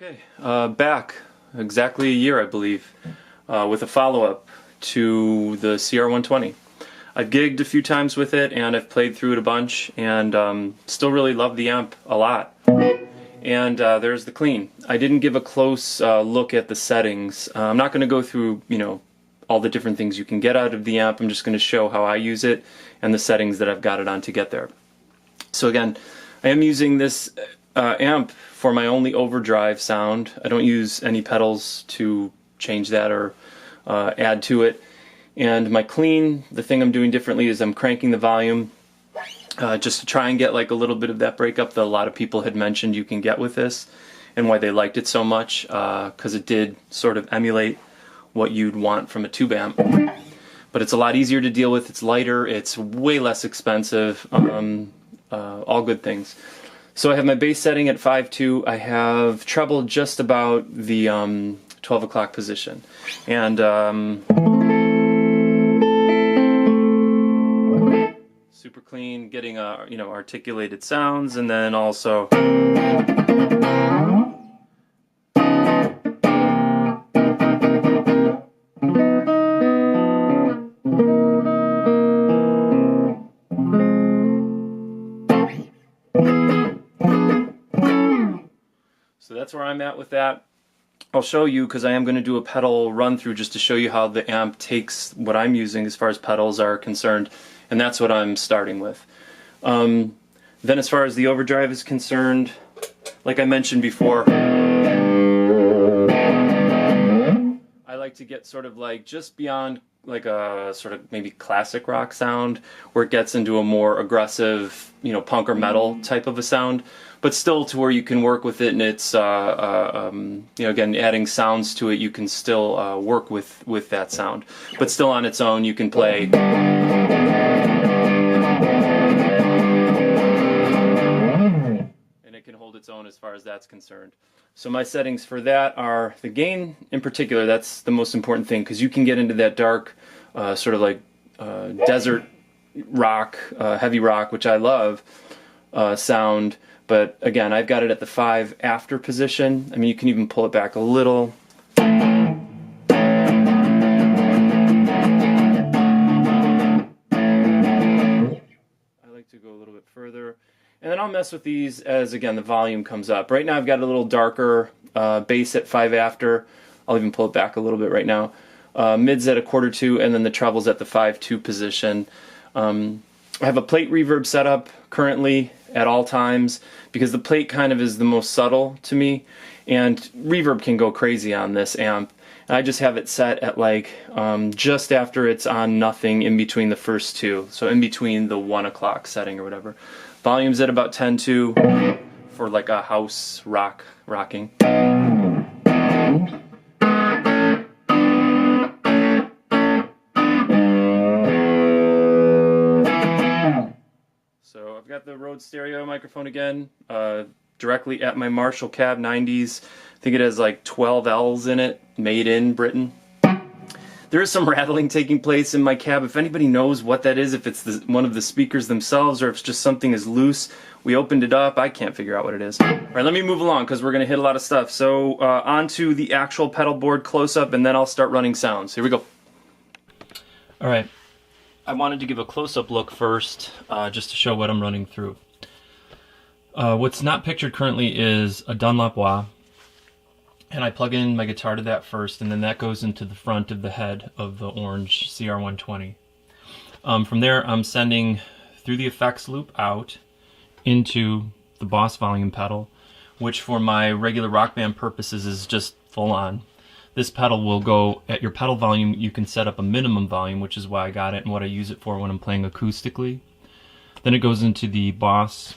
Okay, back exactly a year, I believe, with a follow-up to the CR120. I've gigged a few times with it, and I've played through it a bunch, and still really love the amp a lot. And there's the clean. I didn't give a close look at the settings. I'm not going to go through, all the different things you can get out of the amp. I'm just going to show how I use it and the settings that I've got it on to get there. So again, I am using this amp for my only overdrive sound. I don't use any pedals to change that or add to it. And my clean, the thing I'm doing differently is I'm cranking the volume just to try and get like a little bit of that breakup that a lot of people had mentioned you can get with this, and why they liked it so much, because it did sort of emulate what you'd want from a tube amp. But it's a lot easier to deal with, it's lighter, it's way less expensive, all good things. So I have my bass setting at 5.2. I have treble just about the 12 o'clock position. And super clean, getting articulated sounds, and then also so that's where I'm at with that. I'll show you, because I am going to do a pedal run through just to show you how the amp takes what I'm using as far as pedals are concerned, and that's what I'm starting with. Then as far as the overdrive is concerned, like I mentioned before, I like to get sort of like just beyond like a sort of maybe classic rock sound, where it gets into a more aggressive, punk or metal type of a sound, but still to where you can work with it, and it's again, adding sounds to it, you can still work with that sound, but still on its own you can play. And it can hold its own as far as that's concerned. So my settings for that are the gain in particular. That's the most important thing, because you can get into that dark sort of like desert rock, heavy rock, which I love, sound. But again, I've got it at the 5 after position. I mean, you can even pull it back a little. I like to go a little bit further. And then I'll mess with these as, again, the volume comes up. Right now I've got a little darker bass at 5 after. I'll even pull it back a little bit right now. Mids at a 1/4-2, and then the trebles at the 5.2 position. I have a plate reverb set up currently at all times, because the plate kind of is the most subtle to me, and reverb can go crazy on this amp. And I just have it set at like just after it's on nothing, in between the first two, so in between the 1 o'clock setting or whatever. Volume's at about 10.2 for like a house rocking. So I've got the Rode stereo microphone again, directly at my Marshall Cab 90s. I think it has like 12 L's in it, made in Britain. There is some rattling taking place in my cab. If anybody knows what that is, if it's one of the speakers themselves, or if it's just something is loose. We opened it up. I can't figure out what it is. All right, let me move along, because we're going to hit a lot of stuff. So onto the actual pedal board close-up, and then I'll start running sounds. Here we go. All right. I wanted to give a close-up look first, just to show what I'm running through. What's not pictured currently is a Dunlop wah, and I plug in my guitar to that first, and then that goes into the front of the head of the orange CR120. From there, I'm sending through the effects loop out into the Boss volume pedal, which for my regular rock band purposes is just full on. This pedal will go at your pedal volume. You can set up a minimum volume, which is why I got it and what I use it for when I'm playing acoustically. Then it goes into the Boss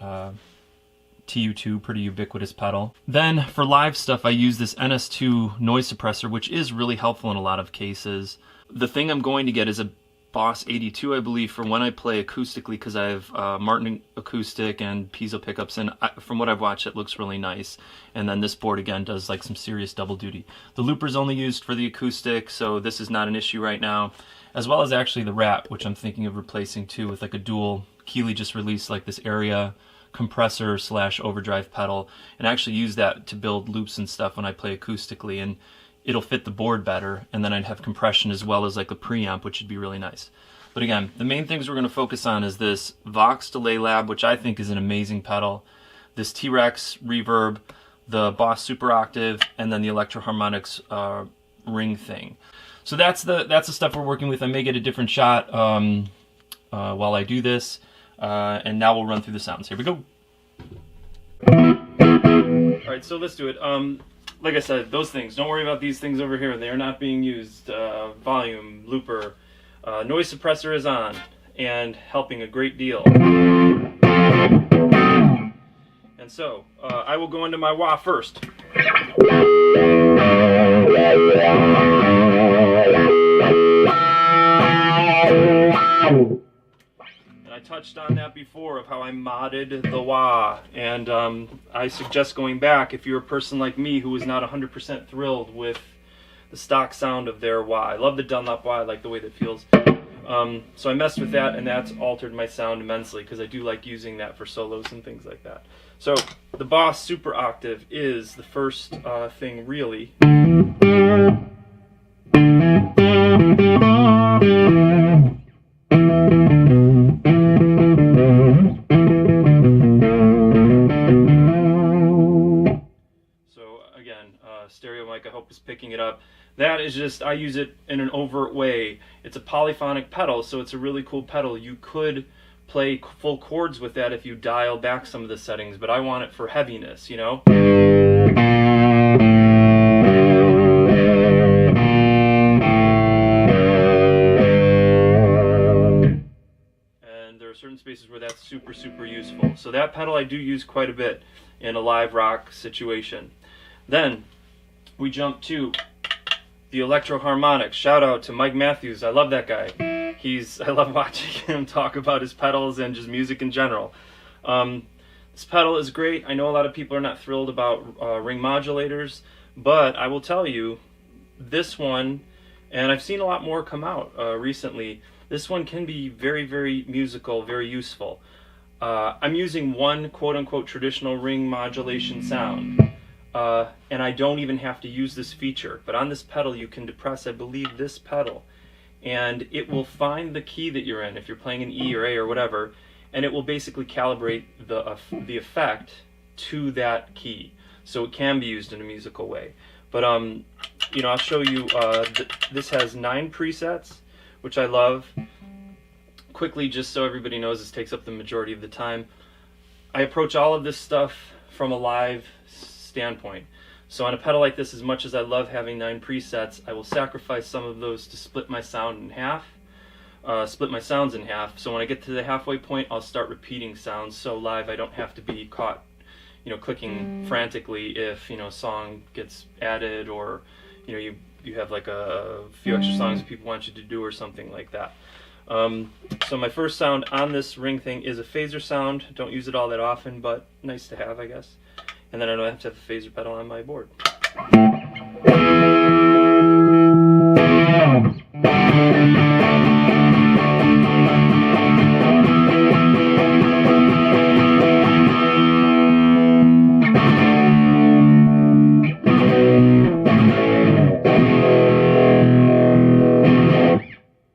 TU2, pretty ubiquitous pedal. Then for live stuff, I use this NS2 noise suppressor, which is really helpful in a lot of cases. The thing I'm going to get is a Boss 82, I believe, for when I play acoustically, because I have Martin acoustic and piezo pickups, and from what I've watched, it looks really nice. And then this board again does like some serious double duty. The looper's only used for the acoustic, so this is not an issue right now. As well as actually the Rat, which I'm thinking of replacing too with like a dual. Keeley just released like this area compressor slash overdrive pedal, and actually use that to build loops and stuff when I play acoustically, and it'll fit the board better, and then I'd have compression as well as like a preamp, which would be really nice. But again, the main things we're going to focus on is this Vox Delay Lab, which I think is an amazing pedal, this T-Rex reverb, the Boss Super Octave, and then the Electro Harmonics ring thing. So that's the stuff we're working with. I may get a different shot while I do this, and now we'll run through the sounds. Here we go. All right, so let's do it. Like I said, those things, don't worry about these things over here. They are not being used. Volume, looper, noise suppressor is on and helping a great deal. And so, I will go into my wah first. I touched on that before of how I modded the wah, and I suggest going back if you're a person like me who is not 100% thrilled with the stock sound of their wah. I love the Dunlop wah, I like the way that feels. So I messed with that, and that's altered my sound immensely because I do like using that for solos and things like that. So the Boss Super Octave is the first thing really. Stereo mic, I hope, is picking it up. That is just, I use it in an overt way. It's a polyphonic pedal, so it's a really cool pedal. You could play full chords with that if you dial back some of the settings, but I want it for heaviness, you know? And there are certain spaces where that's super, super useful. So that pedal I do use quite a bit in a live rock situation. Then we jump to the Electro Harmonics. Shout out to Mike Matthews. I love that guy. I love watching him talk about his pedals and just music in general. This pedal is great. I know a lot of people are not thrilled about ring modulators, but I will tell you, this one, and I've seen a lot more come out recently, this one can be very, very musical, very useful. I'm using one quote-unquote traditional ring modulation sound. And I don't even have to use this feature, but on this pedal you can depress, I believe, this pedal, and it will find the key that you're in, if you're playing an E or A or whatever, and it will basically calibrate the effect to that key, so it can be used in a musical way. But you know, I'll show you, this has 9 presets, which I love. Quickly, just so everybody knows, this takes up the majority of the time. I approach all of this stuff from a live standpoint. So on a pedal like this, as much as I love having 9 presets, I will sacrifice some of those to split my sound in half, split my sounds in half. So when I get to the halfway point, I'll start repeating sounds. So live, I don't have to be caught, you know, clicking frantically if, you know, a song gets added, or, you know, you have like a few extra songs that people want you to do or something like that. So my first sound on this ring thing is a phaser sound. Don't use it all that often, but nice to have, I guess. And then I don't have to have a phaser pedal on my board.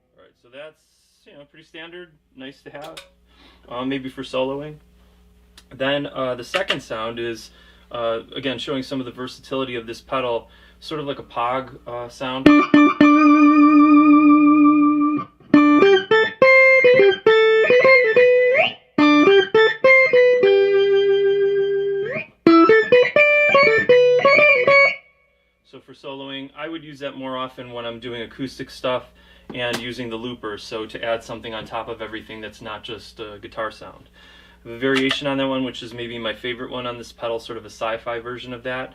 Alright, so that's, you know, pretty standard, nice to have, maybe for soloing. Then the second sound is, again, showing some of the versatility of this pedal, sort of like a Pog sound. So for soloing, I would use that more often when I'm doing acoustic stuff and using the looper, so to add something on top of everything that's not just a guitar sound. I have a variation on that one, which is maybe my favorite one on this pedal, sort of a sci-fi version of that.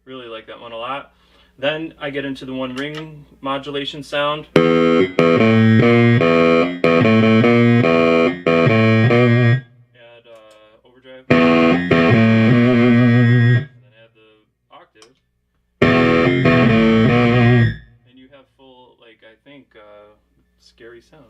Really like that one a lot. Then I get into the one ring modulation sound. Add overdrive. scary sound.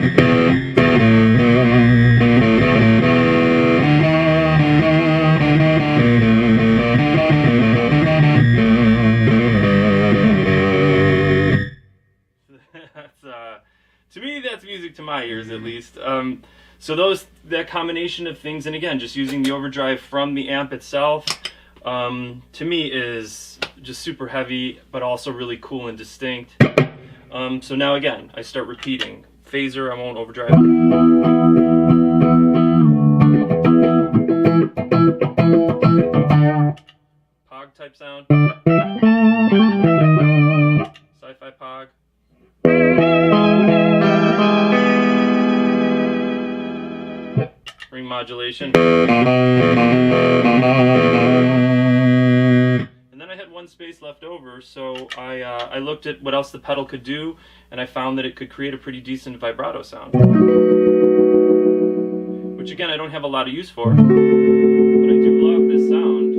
To me, that's music to my ears, at least. So that combination of things, and again, just using the overdrive from the amp itself, to me is just super heavy, but also really cool and distinct. So now again, I start repeating. Phaser, I won't overdrive. Pog type sound. Sci-fi pog. Ring modulation. And then I had one space left over, so I looked at what else the pedal could do, and I found that it could create a pretty decent vibrato sound. Which again, I don't have a lot of use for, but I do love this sound.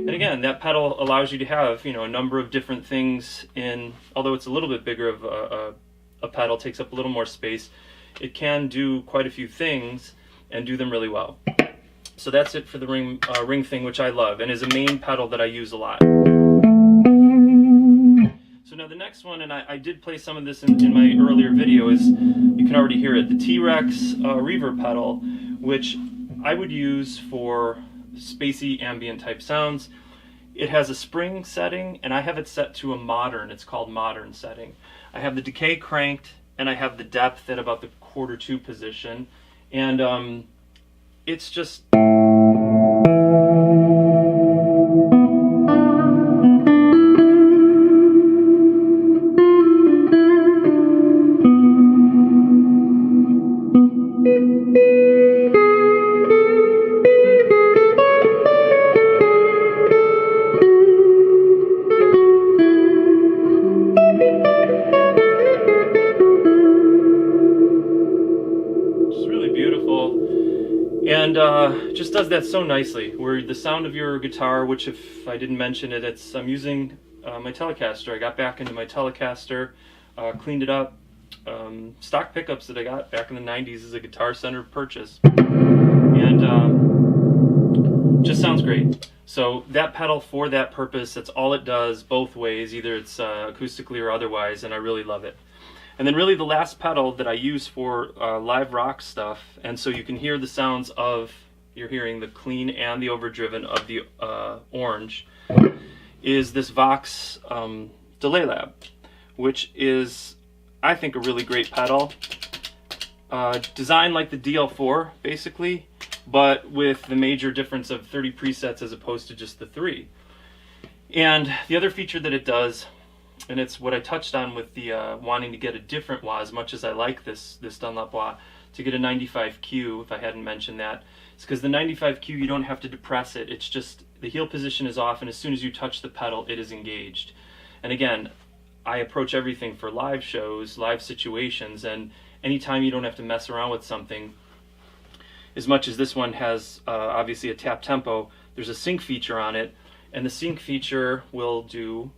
And again, that pedal allows you to have, you know, a number of different things in, although it's a little bit bigger of a pedal, takes up a little more space, it can do quite a few things and do them really well. So that's it for the ring thing, which I love, and is a main pedal that I use a lot. So now the next one, and I did play some of this in my earlier video, is, you can already hear it, the T-Rex reverb pedal, which I would use for spacey ambient type sounds. It has a spring setting, and I have it set to a modern, it's called modern setting. I have the decay cranked, and I have the depth at about the 1/4 position, and it's just... And just does that so nicely, where the sound of your guitar, which if I didn't mention it, I'm using my Telecaster. I got back into my Telecaster, cleaned it up, stock pickups that I got back in the 90s as a Guitar Center purchase, and just sounds great. So that pedal, for that purpose, that's all it does, both ways, either it's acoustically or otherwise, and I really love it. And then really the last pedal that I use for live rock stuff, and so you can hear the sounds of, you're hearing the clean and the overdriven of the orange, is this Vox Delay Lab, which is, I think, a really great pedal. Designed like the DL4, basically, but with the major difference of 30 presets as opposed to just the 3. And the other feature that it does, and it's what I touched on with the wanting to get a different wah, as much as I like this Dunlop wah, to get a 95Q, if I hadn't mentioned that, it's because the 95Q, you don't have to depress it. It's just, the heel position is off, and as soon as you touch the pedal, it is engaged. And again, I approach everything for live shows, live situations, and anytime you don't have to mess around with something, as much as this one has obviously a tap tempo, there's a sync feature on it, and the sync feature will do...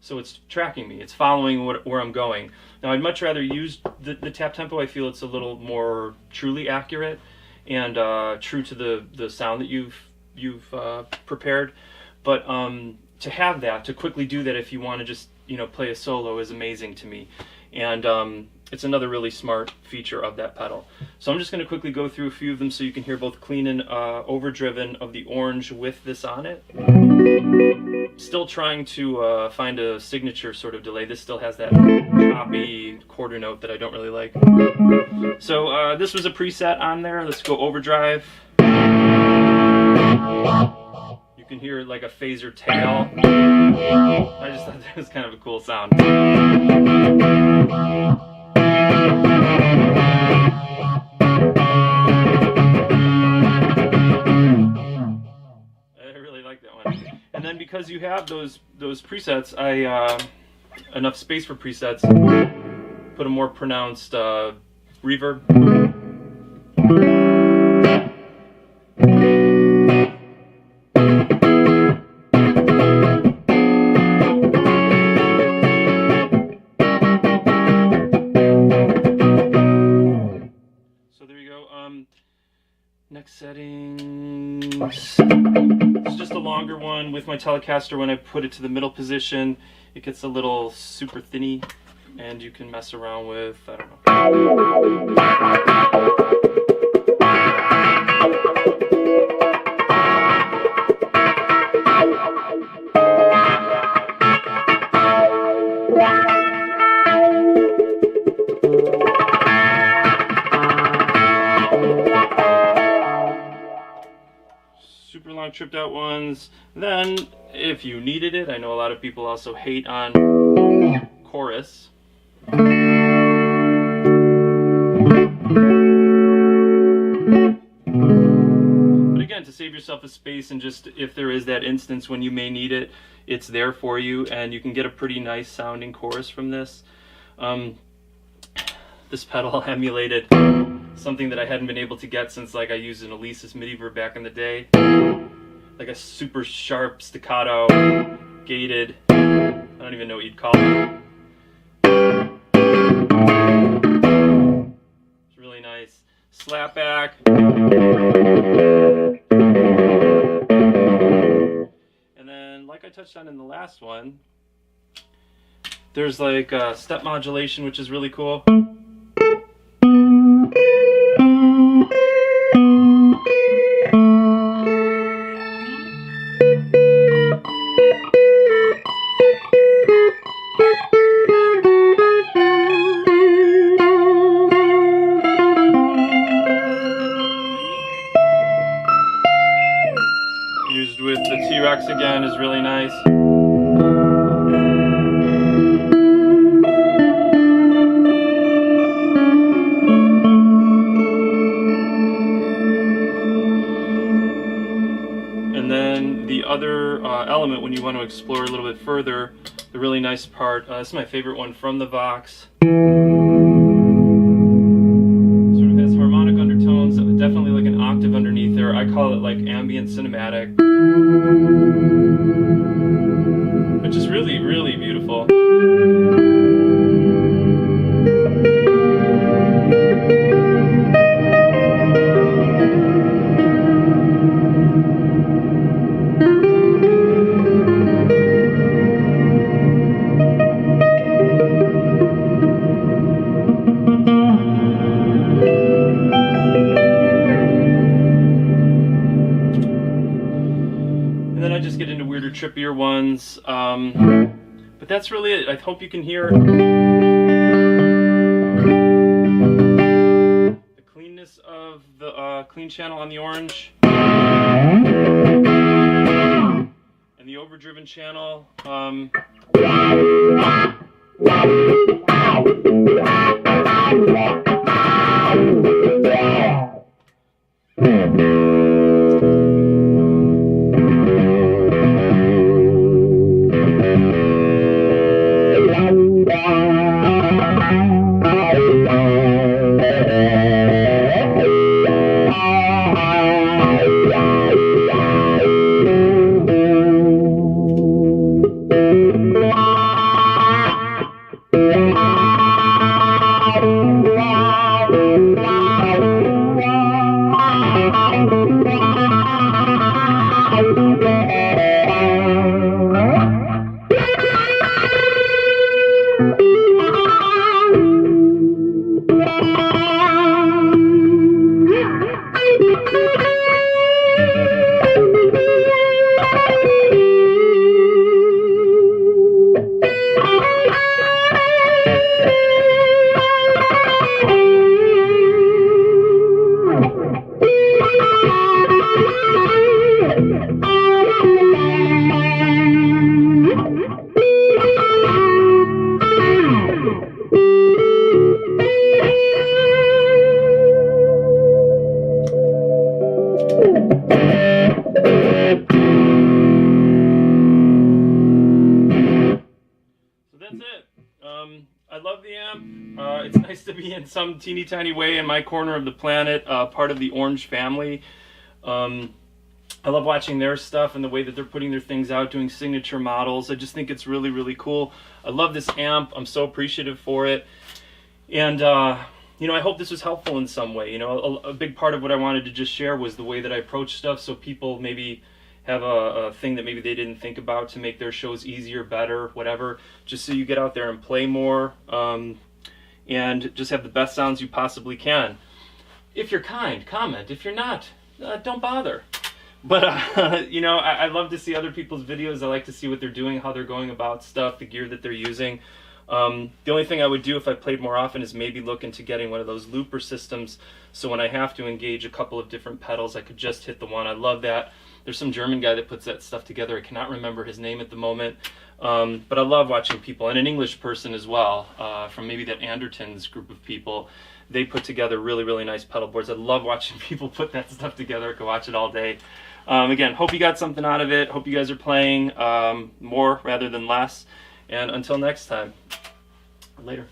So it's tracking me, it's following where I'm going. Now I'd much rather use the tap tempo. I feel it's a little more truly accurate and true to the sound that you've prepared. But to have that, to quickly do that if you want to just, you know, play a solo is amazing to me. And it's another really smart feature of that pedal. So I'm just going to quickly go through a few of them so you can hear both clean and overdriven of the orange with this on it. Still trying to find a signature sort of delay. This still has that choppy quarter note that I don't really like. So this was a preset on there. Let's go overdrive. You can hear like a phaser tail. I just thought that was kind of a cool sound. And then because you have those presets, enough space for presets, put a more pronounced reverb. Next settings. It's just a longer one with my Telecaster. When I put it to the middle position, it gets a little super thinny, and you can mess around with, I don't super long tripped out ones. Then, if you needed it, I know a lot of people also hate on chorus. But again, to save yourself a space, and just if there is that instance when you may need it, it's there for you, and you can get a pretty nice sounding chorus from this. This pedal emulated something that I hadn't been able to get since, like, I used an Elise's MIDI verb back in the day. Like a super sharp staccato, gated, I don't even know what you'd call it. It's really nice. Slapback. And then, like I touched on in the last one, there's like step modulation, which is really cool. Used with the T-Rex again is really nice. And then the other element, when you want to explore a little bit further, the really nice part, this is my favorite one from the Vox. Sort of has harmonic undertones, definitely like an octave underneath there. I call it like ambient cinematic, which is really, really beautiful. And then I just get into weirder, trippier ones, but that's really it. I hope you can hear the cleanness of the clean channel on the orange and the overdriven channel. I love the amp. It's nice to be in some teeny tiny way in my corner of the planet, part of the Orange family. I love watching their stuff and the way that they're putting their things out, doing signature models. I just think it's really, really cool. I love this amp. I'm so appreciative for it. And you know, I hope this was helpful in some way. You know, a big part of what I wanted to just share was the way that I approach stuff, so people maybe have a thing that maybe they didn't think about to make their shows easier, better, whatever, just so you get out there and play more, and just have the best sounds you possibly can. If you're kind, comment. If you're not, don't bother. But, you know, I love to see other people's videos. I like to see what they're doing, how they're going about stuff, the gear that they're using. The only thing I would do if I played more often is maybe look into getting one of those looper systems, so when I have to engage a couple of different pedals, I could just hit the one. I love that. There's some German guy that puts that stuff together. I cannot remember his name at the moment. But I love watching people, and an English person as well, from maybe that Andertons group of people. They put together really, really nice pedal boards. I love watching people put that stuff together. I could watch it all day. Again, hope you got something out of it. Hope you guys are playing more rather than less. And until next time, later.